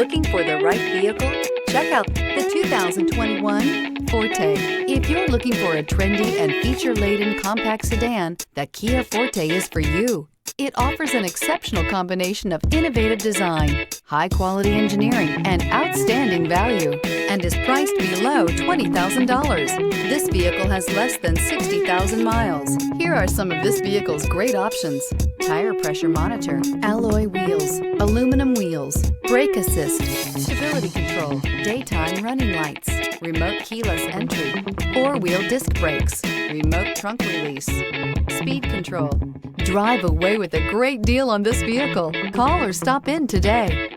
Looking for the right vehicle? Check out the 2021 Forte. If you're looking for a trendy and feature-laden compact sedan, the Kia Forte is for you. It offers an exceptional combination of innovative design, high-quality engineering, and outstanding value, and is priced below $20,000. This vehicle has less than 60,000 miles. Here are some of this vehicle's great options: tire pressure monitor, alloy wheels, aluminum wheels, brake assist, stability control, daytime running lights, remote keyless entry, four-wheel disc brakes, remote trunk release, speed control. Drive away with a great deal on this vehicle. Call or stop in today.